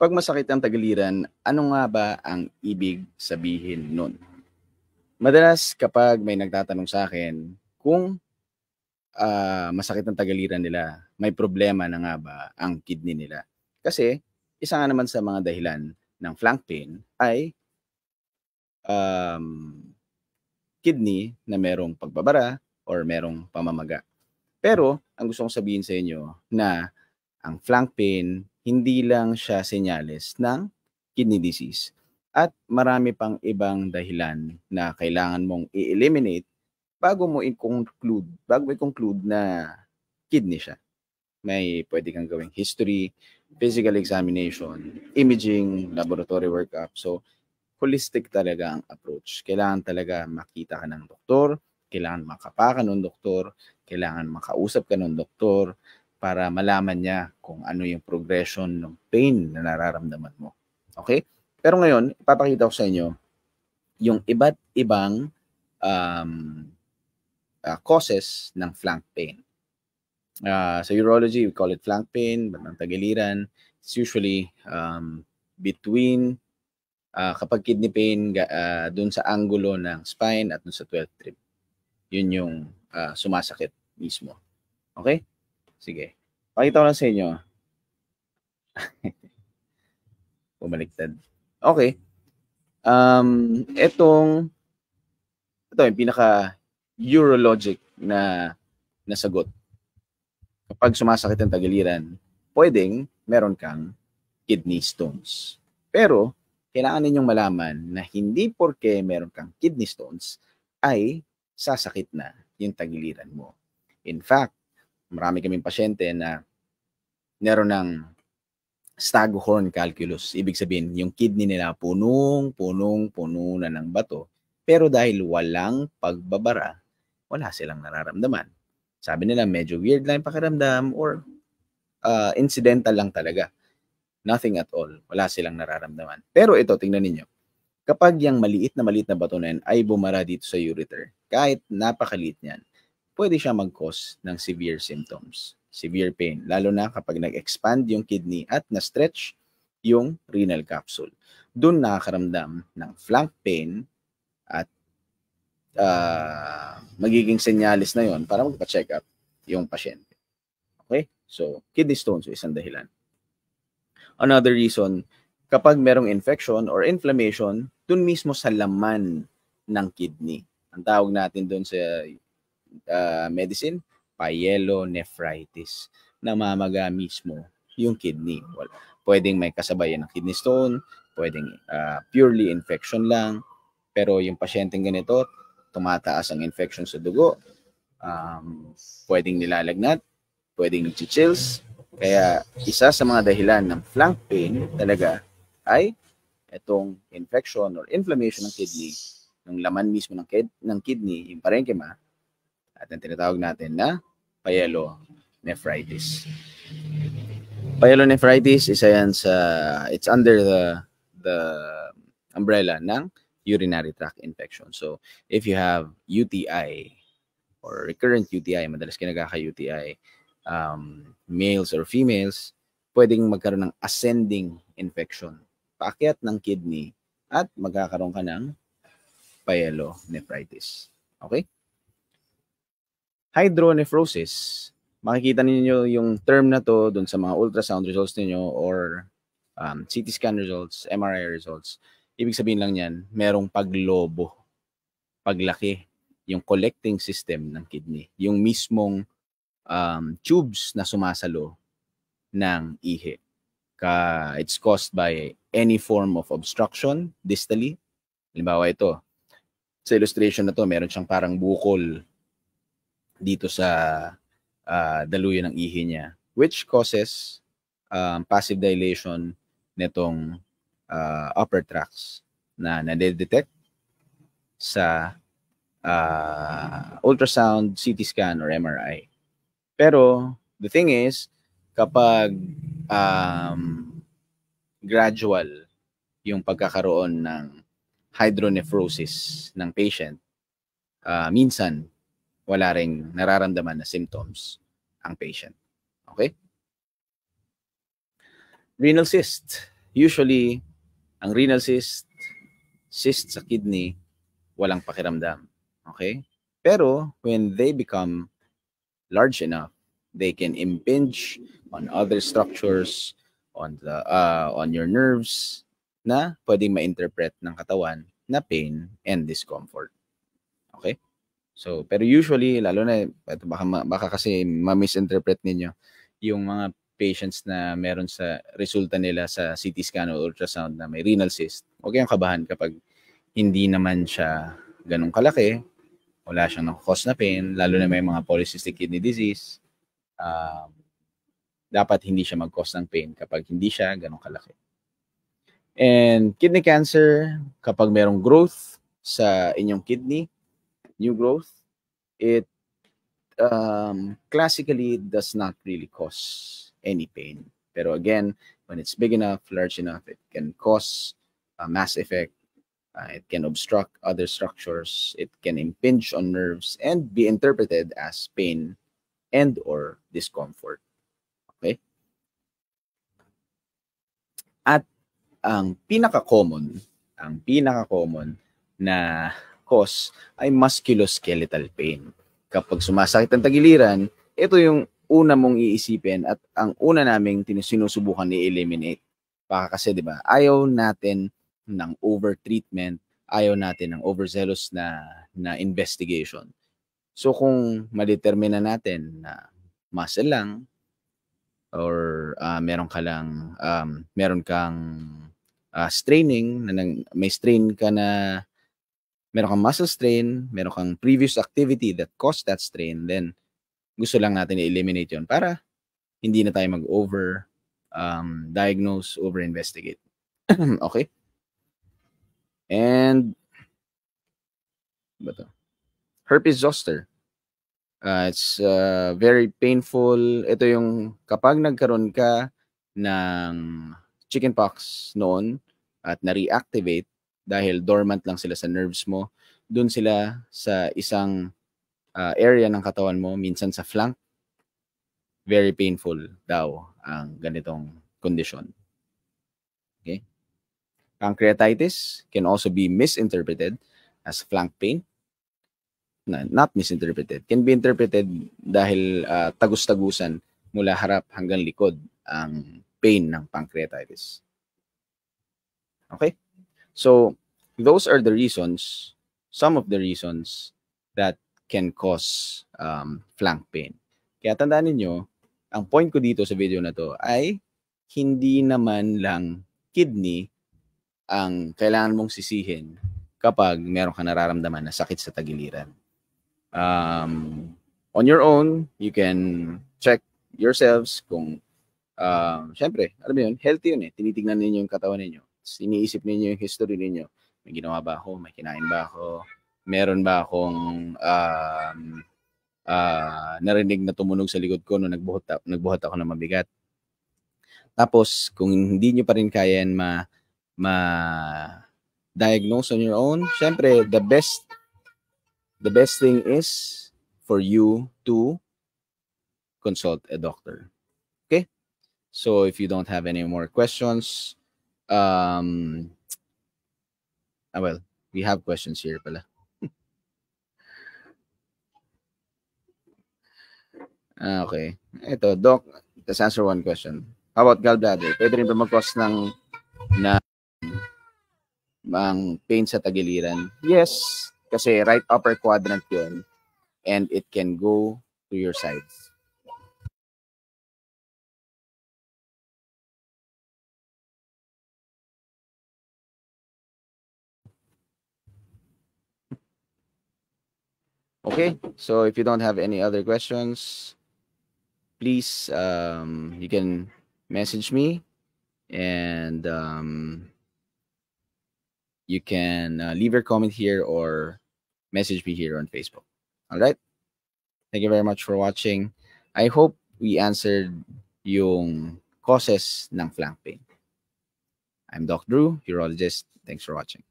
'Pag masakit ang tagiliran, ano nga ba ang ibig sabihin nun? Madalas kapag may nagtatanong sa akin kung, masakit ang tagiliran nila, may problema na nga ba ang kidney nila? Kasi isa nga naman sa mga dahilan ng flank pain ay, um, kidney na merong pagbabara or merong pamamaga. Pero ang gusto kong sabihin sa inyo na ang flank pain, hindi lang siya senyales ng kidney disease at marami pang ibang dahilan na kailangan mong i-eliminate bago mo i-conclude na kidney siya. May puwede kang gawing history, physical examination, imaging, laboratory workup. So, holistic talaga ang approach. Kailangan talaga makita ka ng doktor, kailangan makapa ka ng doktor, kailangan makausap ka ng doktor para malaman niya kung ano yung progression ng pain na nararamdaman mo. Okay? Pero ngayon, ipapakita ko sa inyo yung iba't ibang um, causes ng flank pain. Sa urology, we call it flank pain, bandang tagiliran. It's usually between kapag kidney pain dun sa angulo ng spine at dun sa 12th rib. Yun yung sumasakit mismo. Okay? Sige. Pakita ko lang sa inyo. Bumaliktad. Okay. Ito yung pinaka-urologic na sagot. Kapag sumasakit ang tagiliran, pwedeng meron kang kidney stones. Pero, kailangan ninyong malaman na hindi porke meron kang kidney stones ay sasakit na yung tagiliran mo. In fact, marami kaming pasyente na meron ng Staghorn calculus. Ibig sabihin, yung kidney nila puno na ng bato. Pero dahil walang pagbabara, wala silang nararamdaman. Sabi nila, medyo weird lang yung pakiramdam or incidental lang talaga. Nothing at all. Wala silang nararamdaman. Pero ito, tingnan ninyo. Kapag yung maliit na bato na yan ay bumara dito sa ureter, kahit napakaliit niyan, pwede siya mag-cause ng severe symptoms, severe pain, lalo na kapag nag-expand yung kidney at na-stretch yung renal capsule. Doon nakakaramdam ng flank pain at magiging senyalis na yon para magpa-check up yung pasyente. Okay? So, kidney stones is isang dahilan. Another reason, kapag merong infection or inflammation, dun mismo sa laman ng kidney. Ang tawag natin dun sa medicine, pyelonephritis. Namamaga mismo yung kidney. Well, pwedeng may kasabayan ng kidney stone, pwedeng purely infection lang, pero yung pasyenteng ganito, tumataas ang infection sa dugo, pwedeng nilalagnat, pwedeng chills. Kaya isa sa mga dahilan ng flank pain talaga ay itong infection or inflammation ng kidney, ng laman mismo ng kidney, yung parenchyma, at ang tinatawag natin na pyelonephritis. Pyelonephritis, isa yan it's under the umbrella ng urinary tract infection. So, if you have UTI or recurrent UTI, madalas ka nagkaka-UTI, males or females, pwedeng magkaroon ng ascending infection, paakyat ng kidney, at magkakaroon ka ng pyelonephritis. Okay? Hydronephrosis. Makikita niyo yung term na to dun sa mga ultrasound results niyo or CT scan results, MRI results. Ibig sabihin lang yan, merong paglobo, paglaki, yung collecting system ng kidney. Yung mismong tubes na sumasalo ng ihi. It's caused by any form of obstruction distally. Halimbawa ito, sa illustration na to, meron siyang parang bukol dito sa daluyan ng ihi niya, which causes passive dilation nitong upper tracts na nade-detect sa ultrasound, CT scan, or MRI. Pero, the thing is, kapag gradual yung pagkakaroon ng hydronephrosis ng patient, minsan, wala ring nararamdaman na symptoms ang patient. Okay? Renal cyst. Usually, ang renal cyst sa kidney, walang pakiramdam. Okay? Pero when they become large enough, they can impinge on other structures, on your nerves, na pwedeng ma-interpret ng katawan na pain and discomfort. Okay? So, pero usually, lalo na, baka kasi ma-misinterpret ninyo yung mga patients na meron sa resulta nila sa CT scan o ultrasound na may renal cyst. Huwag kayong kabahan kapag hindi naman siya ganun kalaki, wala siyang cause na pain, lalo na may mga polycystic kidney disease, dapat hindi siya mag-cause ng pain kapag hindi siya ganun kalaki. And kidney cancer, kapag merong growth sa inyong kidney, new growth, it classically does not really cause any pain. Pero again, when it's big enough, large enough, it can cause a mass effect. It can obstruct other structures. It can impinge on nerves and be interpreted as pain and or discomfort. Okay? At ang pinaka-common na cause ay musculoskeletal pain. Kapag sumasakit ang tagiliran, ito yung una mong iisipin at ang una naming sinusubukan i-eliminate. Baka kasi 'di ba, ayaw natin ng over-treatment, ayaw natin ng overzealous na investigation. So kung ma-determine na natin na muscle lang or meron kang straining, may strain ka na, meron kang muscle strain, meron kang previous activity that caused that strain, then gusto lang natin i-eliminate yon para hindi na tayo mag-over diagnose, over-investigate. Okay? And herpes zoster. It's very painful. Ito yung kapag nagkaroon ka ng chickenpox noon at na-reactivate dahil dormant lang sila sa nerves mo, dun sila sa isang area ng katawan mo, minsan sa flank. Very painful daw ang ganitong condition. Okay? Pancreatitis can also be misinterpreted as flank pain. Not misinterpreted. Can be interpreted dahil tagus-tagusan mula harap hanggang likod ang pain ng pancreatitis. Okay? So, those are the reasons, some of the reasons that can cause flank pain. Kaya tandaan ninyo, ang point ko dito sa video na to ay hindi naman lang kidney ang kailangan mong sisihin kapag meron ka nararamdaman na sakit sa tagiliran. On your own, you can check yourselves kung syempre, alam mo yun, healthy yun eh. Tinitignan ninyo yung katawan ninyo. Iniisip ninyo yung history ninyo. May ginawa ba ako? May kinain ba ako? Meron ba akong narinig na tumunog sa likod ko nung nagbuhat ako ng mabigat? Tapos, kung hindi nyo pa rin kaya yan ma-diagnose on your own, syempre, the best thing is for you to consult a doctor. Okay? So, if you don't have any more questions, well, we have questions here pala. Okay. Ito, Doc, let's answer one question. How about gallbladder? Pwede rin ba mag-cause ng pain sa tagiliran? Yes, kasi right upper quadrant yun and it can go to your sides. Okay, so if you don't have any other questions, please, you can message me and you can leave your comment here or message me here on Facebook. All right? Thank you very much for watching. I hope we answered yung causes ng flank pain. I'm Doc Drew, urologist. Thanks for watching.